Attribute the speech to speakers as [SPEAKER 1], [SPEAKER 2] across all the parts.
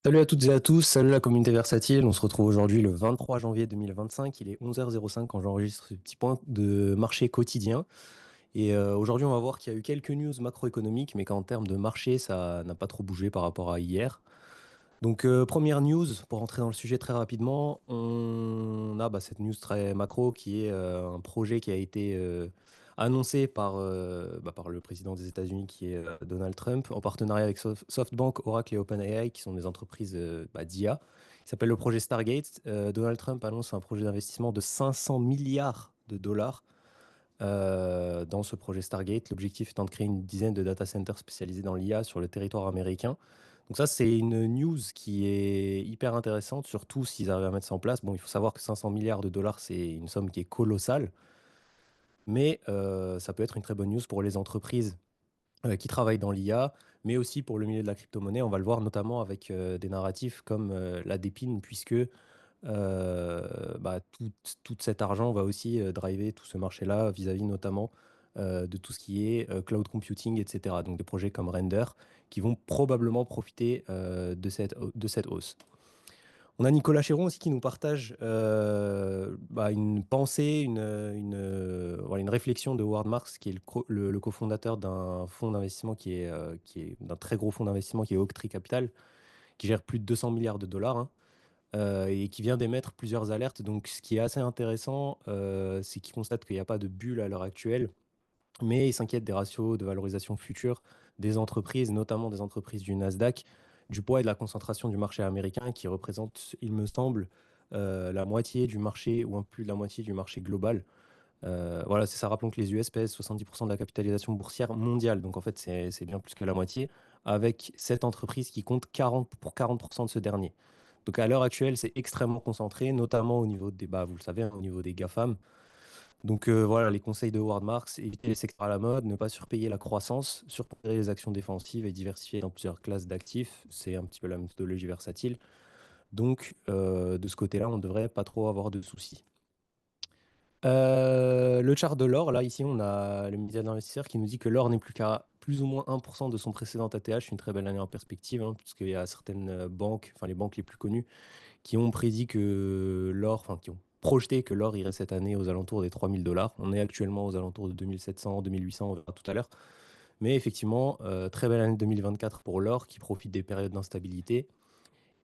[SPEAKER 1] Salut à toutes et à tous, salut la communauté versatile. On se retrouve aujourd'hui le 23 janvier 2025. Il est 11h05 quand j'enregistre ce petit point de marché quotidien. Aujourd'hui, on va voir qu'il y a eu quelques news macroéconomiques, mais qu'en termes de marché, ça n'a pas trop bougé par rapport à hier. Première news, pour rentrer dans le sujet très rapidement, on a cette news très macro qui est un projet qui a été annoncé par le président des États-Unis qui est Donald Trump en partenariat avec SoftBank, Oracle et OpenAI qui sont des entreprises d'IA. Il s'appelle le projet Stargate. Donald Trump annonce un projet d'investissement de 500 milliards de dollars dans ce projet Stargate. L'objectif étant de créer une dizaine de data centers spécialisés dans l'IA sur le territoire américain. Donc ça, c'est une news qui est hyper intéressante, surtout s'ils arrivent à mettre ça en place. Bon, il faut savoir que 500 milliards de dollars, c'est une somme qui est colossale, mais ça peut être une très bonne news pour les entreprises qui travaillent dans l'IA, mais aussi pour le milieu de la crypto-monnaie. On va le voir notamment avec des narratifs comme la dépine, puisque tout cet argent va aussi driver tout ce marché-là vis-à-vis notamment de tout ce qui est cloud computing, etc. Donc des projets comme Render qui vont probablement profiter de cette hausse. On a Nicolas Chéron aussi qui nous partage une pensée, voilà, une réflexion de Howard Marks, qui est le cofondateur d'un fonds d'investissement qui est d'un très gros fonds d'investissement qui est Oaktree Capital, qui gère plus de 200 milliards de dollars, hein, et qui vient d'émettre plusieurs alertes. Donc, ce qui est assez intéressant, c'est qu'il constate qu'il n'y a pas de bulle à l'heure actuelle, mais il s'inquiète des ratios de valorisation future des entreprises, notamment des entreprises du Nasdaq, du poids et de la concentration du marché américain qui représente, il me semble, la moitié du marché ou un peu plus de la moitié du marché global. Voilà, c'est ça. Rappelons que les US pèsent 70% de la capitalisation boursière mondiale. Donc en fait, c'est bien plus que la moitié, avec cette entreprise qui compte 40% de ce dernier. Donc à l'heure actuelle, c'est extrêmement concentré, notamment au niveau des, vous le savez, hein, au niveau des GAFAM. Voilà, les conseils de Howard Marks, éviter les secteurs à la mode, ne pas surpayer la croissance, surpayer les actions défensives et diversifier dans plusieurs classes d'actifs. C'est un petit peu la méthodologie versatile. De ce côté-là, on ne devrait pas trop avoir de soucis. Le chart de l'or, là, ici, on a le média d'investisseurs qui nous dit que l'or n'est plus qu'à plus ou moins 1% de son précédent ATH, une très belle année en perspective, hein, puisqu'il y a certaines banques, enfin les banques les plus connues, qui ont prédit que l'or, enfin qui ont projeté que l'or irait cette année aux alentours des 3 000 dollars. On est actuellement aux alentours de 2 700, 2 800, on verra tout à l'heure. Mais effectivement, très belle année 2024 pour l'or qui profite des périodes d'instabilité.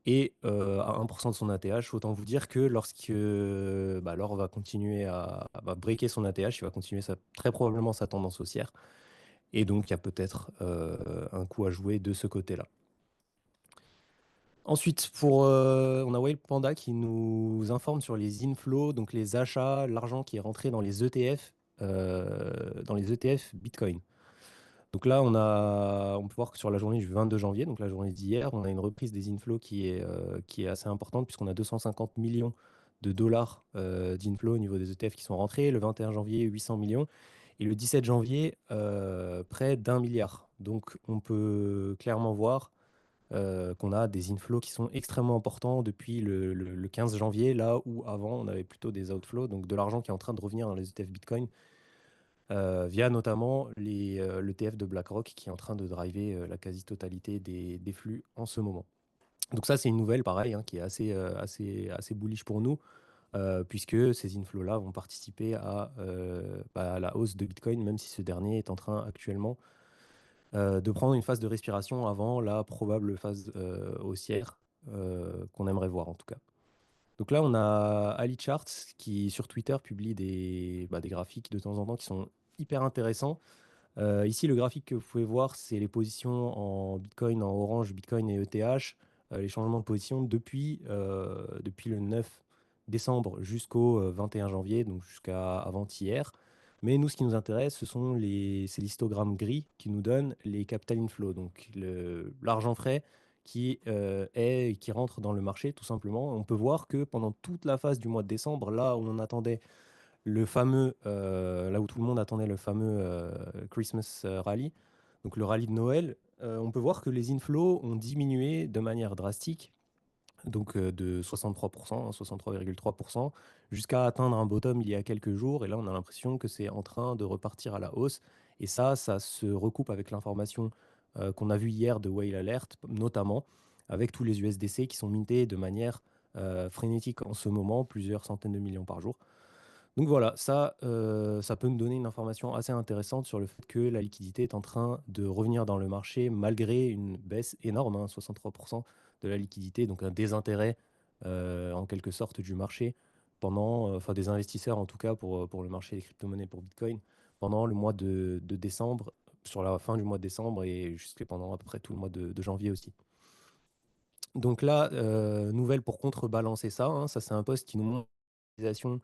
[SPEAKER 1] Et à 1% de son ATH, autant vous dire que lorsque l'or va continuer va breaker son ATH, il va continuer très probablement sa tendance haussière. Et donc, il y a peut-être un coup à jouer de ce côté-là. Ensuite, on a Whale Panda qui nous informe sur les inflows, donc les achats, l'argent qui est rentré dans les ETF Bitcoin. Donc là, on peut voir que sur la journée du 22 janvier, donc la journée d'hier, on a une reprise des inflows qui est assez importante puisqu'on a 250 millions de dollars d'inflows au niveau des ETF qui sont rentrés. Le 21 janvier, 800 millions. Et le 17 janvier, près d'1 milliard. Donc on peut clairement voir qu'on a des inflows qui sont extrêmement importants depuis le 15 janvier, là où avant on avait plutôt des outflows, donc de l'argent qui est en train de revenir dans les ETF Bitcoin via notamment l'ETF de BlackRock qui est en train de driver la quasi-totalité des flux en ce moment. Donc ça, c'est une nouvelle, pareil, hein, qui est assez bullish pour nous, puisque ces inflows-là vont participer à la hausse de Bitcoin, même si ce dernier est en train actuellement de prendre une phase de respiration avant la probable phase haussière qu'on aimerait voir en tout cas. Donc là, on a Ali Charts qui, sur Twitter, publie des graphiques de temps en temps qui sont hyper intéressants. Ici, le graphique que vous pouvez voir, c'est les positions en Bitcoin, en Orange, Bitcoin et ETH, les changements de position depuis le 9 décembre jusqu'au 21 janvier, donc jusqu'à avant-hier. Mais nous, ce qui nous intéresse, ces l'histogramme gris qui nous donne les capital inflows, donc l'argent frais qui rentre dans le marché, tout simplement. On peut voir que pendant toute la phase du mois de décembre, là où on attendait là où tout le monde attendait le fameux Christmas Rally, donc le rallye de Noël, on peut voir que les inflows ont diminué de manière drastique, donc de 63%, hein, 63,3%, jusqu'à atteindre un bottom il y a quelques jours. Et là, on a l'impression que c'est en train de repartir à la hausse. Et ça se recoupe avec l'information qu'on a vue hier de Whale Alert, notamment. avec tous les USDC qui sont mintés de manière frénétique en ce moment, plusieurs centaines de millions par jour. Donc voilà, ça peut nous donner une information assez intéressante sur le fait que la liquidité est en train de revenir dans le marché malgré une baisse énorme, hein, 63% de la liquidité, donc un désintérêt en quelque sorte du marché pendant, enfin des investisseurs en tout cas pour le marché des crypto-monnaies pour Bitcoin pendant le mois de décembre, sur la fin du mois de décembre et jusqu'à pendant à peu près tout le mois de janvier aussi. Donc là, nouvelle pour contrebalancer ça, hein, ça c'est un post qui nous montre l'utilisation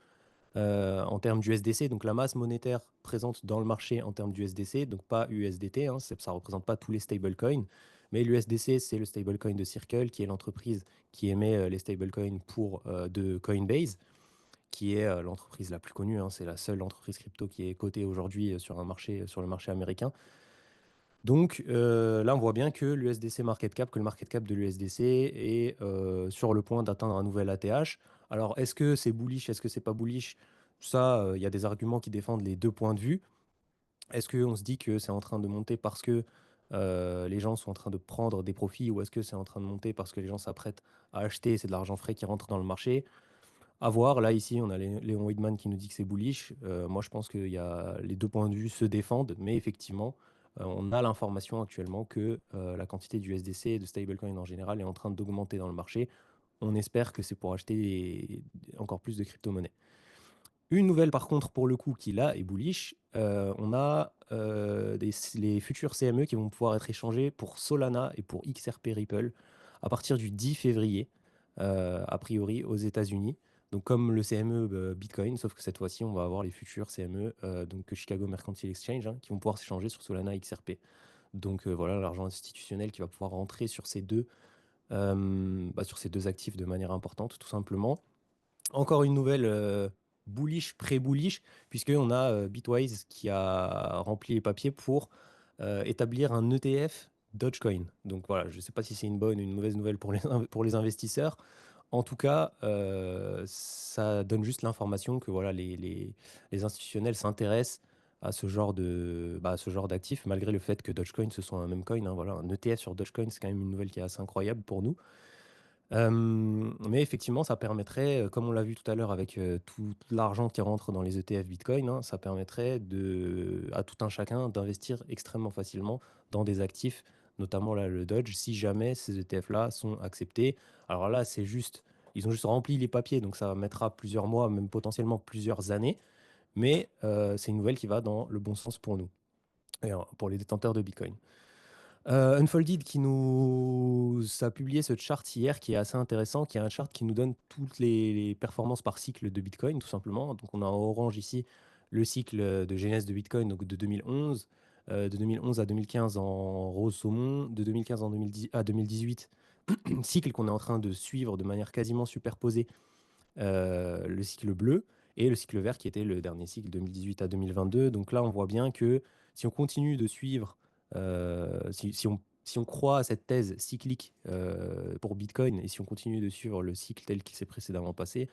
[SPEAKER 1] en termes d'USDC, donc la masse monétaire présente dans le marché en termes d'USDC, donc pas USDT, hein, ça ne représente pas tous les stablecoins, mais l'USDC, c'est le stablecoin de Circle, qui est l'entreprise qui émet les stablecoins de Coinbase, qui est l'entreprise la plus connue, hein, c'est la seule entreprise crypto qui est cotée aujourd'hui sur sur le marché américain. Donc là, on voit bien que l'USDC market cap, que le market cap de l'USDC est sur le point d'atteindre un nouvel ATH. Alors, est-ce que c'est bullish, est-ce que c'est pas bullish? Ça, il y a des arguments qui défendent les deux points de vue. Est-ce qu'on se dit que c'est en train de monter parce que les gens sont en train de prendre des profits ou est-ce que c'est en train de monter parce que les gens s'apprêtent à acheter et c'est de l'argent frais qui rentre dans le marché? À voir. Là, ici, on a Léon Weidman qui nous dit que c'est bullish. Moi, je pense que les deux points de vue se défendent, mais effectivement, on a l'information actuellement que la quantité d'USDC et de stablecoin en général est en train d'augmenter dans le marché. On espère que c'est pour acheter encore plus de crypto-monnaies. Une nouvelle, par contre, pour le coup, qui là est bullish, on a les futurs CME qui vont pouvoir être échangés pour Solana et pour XRP Ripple à partir du 10 février, a priori, aux États-Unis. Donc, comme le CME Bitcoin, sauf que cette fois-ci, on va avoir les futurs CME, donc Chicago Mercantile Exchange, hein, qui vont pouvoir s'échanger sur Solana et XRP. Donc, voilà, l'argent institutionnel qui va pouvoir rentrer sur ces deux actifs de manière importante, tout simplement. Encore une nouvelle bullish, pré-bullish, puisqu'on a Bitwise qui a rempli les papiers pour établir un ETF Dogecoin. Donc voilà, je ne sais pas si c'est une bonne ou une mauvaise nouvelle pour les investisseurs. En tout cas, ça donne juste l'information que voilà, les institutionnels s'intéressent à à ce genre d'actifs, malgré le fait que Dogecoin, ce soit un meme coin, hein, voilà, un ETF sur Dogecoin, c'est quand même une nouvelle qui est assez incroyable pour nous. Mais effectivement, ça permettrait, comme on l'a vu tout à l'heure avec tout l'argent qui rentre dans les ETF Bitcoin, hein, ça permettrait à tout un chacun d'investir extrêmement facilement dans des actifs, notamment là, le Dodge, si jamais ces ETF-là sont acceptés. Alors là, ils ont juste rempli les papiers, donc ça mettra plusieurs mois, même potentiellement plusieurs années, mais c'est une nouvelle qui va dans le bon sens pour nous, et pour les détenteurs de Bitcoin. Unfolded qui nous a publié ce chart hier qui est assez intéressant, qui est un chart qui nous donne toutes les performances par cycle de Bitcoin, tout simplement. Donc on a en orange ici le cycle de genèse de Bitcoin, donc de 2011, de 2011 à 2015 en rose saumon, de 2015 à 2018, cycle qu'on est en train de suivre de manière quasiment superposée, le cycle bleu, et le cycle vert qui était le dernier cycle 2018 à 2022. Donc là, on voit bien que si on continue de suivre, si on croit à cette thèse cyclique pour Bitcoin, et si on continue de suivre le cycle tel qu'il s'est précédemment passé,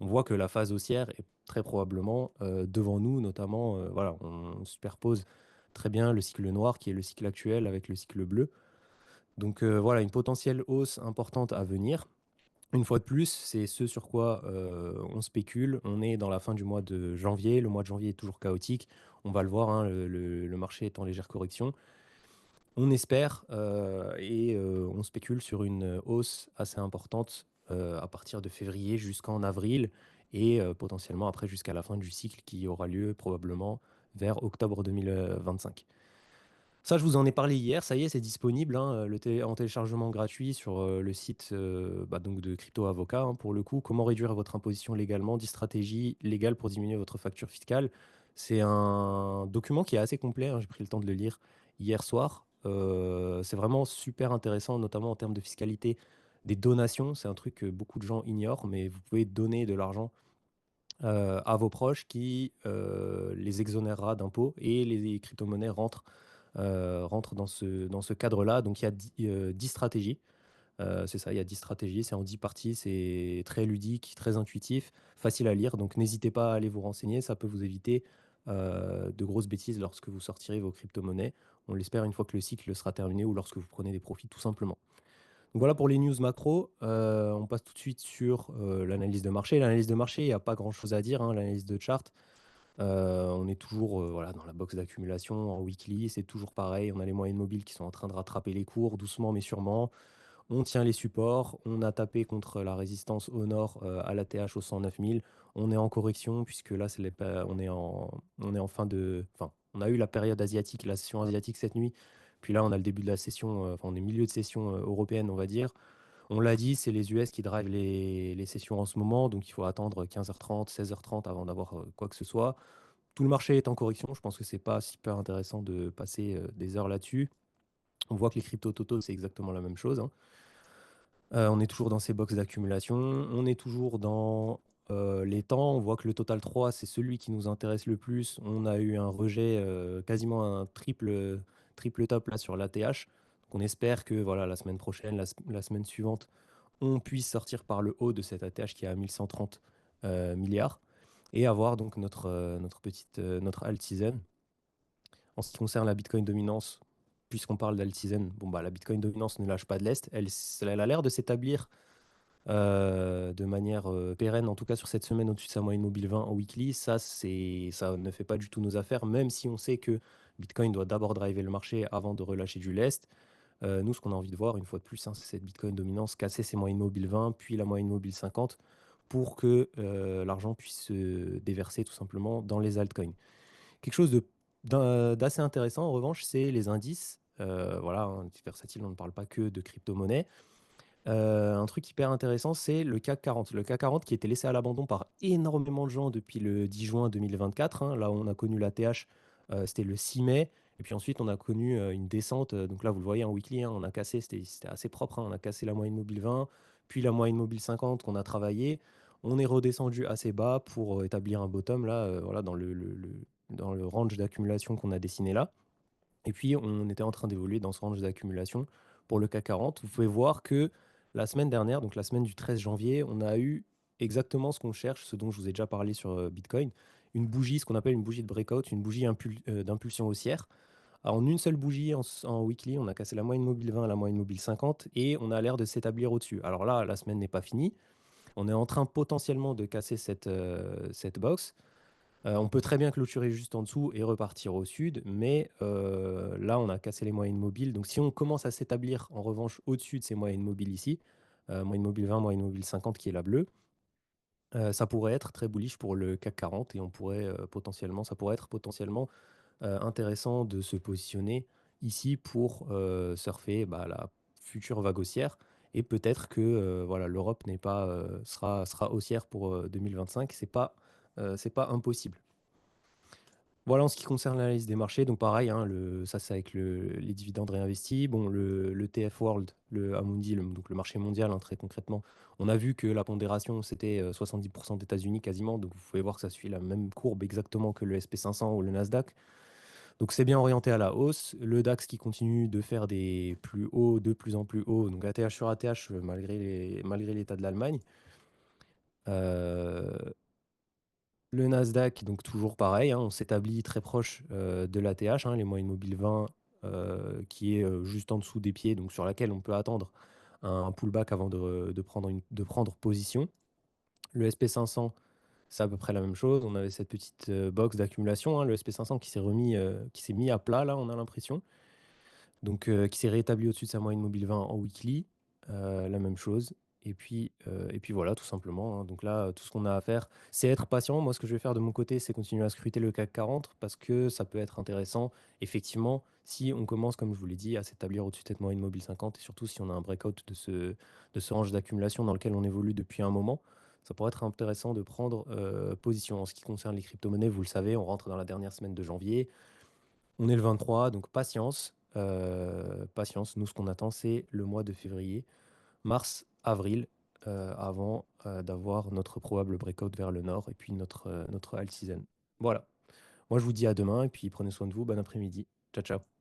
[SPEAKER 1] on voit que la phase haussière est très probablement devant nous, notamment, voilà, on superpose très bien le cycle noir qui est le cycle actuel avec le cycle bleu. Donc voilà, une potentielle hausse importante à venir. Une fois de plus, c'est ce sur quoi on spécule. On est dans la fin du mois de janvier. Le mois de janvier est toujours chaotique. On va le voir, hein, le marché est en légère correction. On espère et on spécule sur une hausse assez importante à partir de février jusqu'en avril et potentiellement après jusqu'à la fin du cycle qui aura lieu probablement vers octobre 2025. Ça, je vous en ai parlé hier, ça y est, c'est disponible, hein, en téléchargement gratuit sur le site donc de Crypto Avocat, hein, pour le coup. Comment réduire votre imposition légalement, 10 stratégies légales pour diminuer votre facture fiscale. C'est un document qui est assez complet, hein, j'ai pris le temps de le lire hier soir. C'est vraiment super intéressant, notamment en termes de fiscalité des donations. C'est un truc que beaucoup de gens ignorent, mais vous pouvez donner de l'argent à vos proches qui les exonérera d'impôts et les crypto-monnaies rentrent dans ce cadre-là. Donc il y a 10 stratégies. C'est ça, il y a 10 stratégies, c'est en 10 parties, c'est très ludique, très intuitif, facile à lire. Donc n'hésitez pas à aller vous renseigner, ça peut vous éviter de grosses bêtises lorsque vous sortirez vos crypto-monnaies. On l'espère une fois que le cycle sera terminé ou lorsque vous prenez des profits tout simplement. Donc voilà pour les news macro. On passe tout de suite sur l'analyse de marché. L'analyse de marché, il n'y a pas grand-chose à dire, hein, l'analyse de chart. On est toujours voilà, dans la box d'accumulation en weekly, c'est toujours pareil. On a les moyennes mobiles qui sont en train de rattraper les cours doucement mais sûrement. On tient les supports, on a tapé contre la résistance au nord à l'ATH au 109 000. On est en correction puisque là, on est en fin de... Enfin, on a eu la période asiatique, la session asiatique cette nuit. Puis là, on a le début de la session, enfin, on est milieu de session européenne, on va dire. On l'a dit, c'est les US qui drivent les sessions en ce moment, donc il faut attendre 15h30, 16h30 avant d'avoir quoi que ce soit. Tout le marché est en correction, je pense que c'est pas super intéressant de passer des heures là-dessus. On voit que les crypto totaux, c'est exactement la même chose, hein. On est toujours dans ces box d'accumulation. On est toujours dans les temps. On voit que le Total 3, c'est celui qui nous intéresse le plus. On a eu un rejet, quasiment un triple top là sur l'ATH. Donc on espère que voilà, la semaine prochaine, la semaine suivante, on puisse sortir par le haut de cette ATH qui est à 1130 milliards et avoir donc notre alt season. En ce qui concerne la Bitcoin dominance, puisqu'on parle d'alt season, bon, bah, la Bitcoin dominance ne lâche pas de l'Est. Elle a l'air de s'établir de manière pérenne, en tout cas sur cette semaine au-dessus de sa moyenne mobile 20 en weekly. Ça ne fait pas du tout nos affaires, même si on sait que Bitcoin doit d'abord driver le marché avant de relâcher du lest. Nous, ce qu'on a envie de voir, une fois de plus, hein, c'est cette Bitcoin dominance casser ses moyennes mobiles 20, puis la moyenne mobile 50, pour que l'argent puisse se déverser tout simplement dans les altcoins. Quelque chose d'assez intéressant, en revanche, c'est les indices. Voilà, hein, versatile, on ne parle pas que de crypto-monnaie. Un truc hyper intéressant, c'est le CAC 40. Le CAC 40 qui était laissé à l'abandon par énormément de gens depuis le 10 juin 2024, hein. Là, on a connu la TH, c'était le 6 mai. Et puis ensuite, on a connu une descente. Donc là, vous le voyez en weekly, hein, on a cassé, c'était assez propre, hein. On a cassé la moyenne mobile 20, puis la moyenne mobile 50 qu'on a travaillé. On est redescendu assez bas pour établir un bottom là, voilà, dans le range d'accumulation qu'on a dessiné là. Et puis, on était en train d'évoluer dans ce range d'accumulation pour le CAC 40. Vous pouvez voir que la semaine dernière, donc la semaine du 13 janvier, on a eu exactement ce qu'on cherche, ce dont je vous ai déjà parlé sur Bitcoin, une bougie, ce qu'on appelle une bougie de breakout, une bougie d'impulsion haussière. En une seule bougie, en weekly, on a cassé la moyenne mobile 20 la moyenne mobile 50 et on a l'air de s'établir au-dessus. Alors là, la semaine n'est pas finie. On est en train potentiellement de casser cette box. On peut très bien clôturer juste en dessous et repartir au sud, mais là, on a cassé les moyennes mobiles. Donc, si on commence à s'établir en revanche au-dessus de ces moyennes mobiles ici, moyenne mobile 20, moyenne mobile 50 qui est la bleue, ça pourrait être très bullish pour le CAC 40 et ça pourrait être potentiellement intéressant de se positionner ici pour surfer bah, la future vague haussière. Et peut-être que voilà, l'Europe sera haussière pour 2025. C'est pas impossible. Voilà en ce qui concerne l'analyse des marchés. Donc pareil, hein, ça c'est avec les dividendes réinvestis. Bon, le TF World, le Amundi, donc le marché mondial, hein, très concrètement, on a vu que la pondération c'était 70% d'États-Unis quasiment. Donc vous pouvez voir que ça suit la même courbe exactement que le SP 500 ou le Nasdaq. Donc c'est bien orienté à la hausse. Le DAX qui continue de faire des plus hauts, de plus en plus hauts. Donc ATH sur ATH malgré l'état de l'Allemagne. Euh, Le Nasdaq, donc toujours pareil, hein, on s'établit très proche de l'ATH, hein, les moyennes mobiles 20, qui est juste en dessous des pieds, donc sur laquelle on peut attendre un pullback avant de prendre position. Le SP 500, c'est à peu près la même chose. On avait cette petite box d'accumulation, hein, le SP 500 qui s'est mis à plat, là, on a l'impression. Donc, qui s'est réétabli au-dessus de sa moyenne mobile 20 en weekly, la même chose. Et puis voilà, tout simplement, hein. Donc là, tout ce qu'on a à faire, c'est être patient. Moi, ce que je vais faire de mon côté, c'est continuer à scruter le CAC 40 parce que ça peut être intéressant, effectivement, si on commence, comme je vous l'ai dit, à s'établir au-dessus de cette moyenne mobile 50 et surtout si on a un breakout de ce range d'accumulation dans lequel on évolue depuis un moment. Ça pourrait être intéressant de prendre position. En ce qui concerne les crypto-monnaies, vous le savez, on rentre dans la dernière semaine de janvier. On est le 23, donc patience. Patience. Nous, ce qu'on attend, c'est le mois de février, mars, avril, avant d'avoir notre probable breakout vers le nord et puis notre alt season. Voilà. Moi, je vous dis à demain et puis prenez soin de vous. Bon après-midi. Ciao, ciao.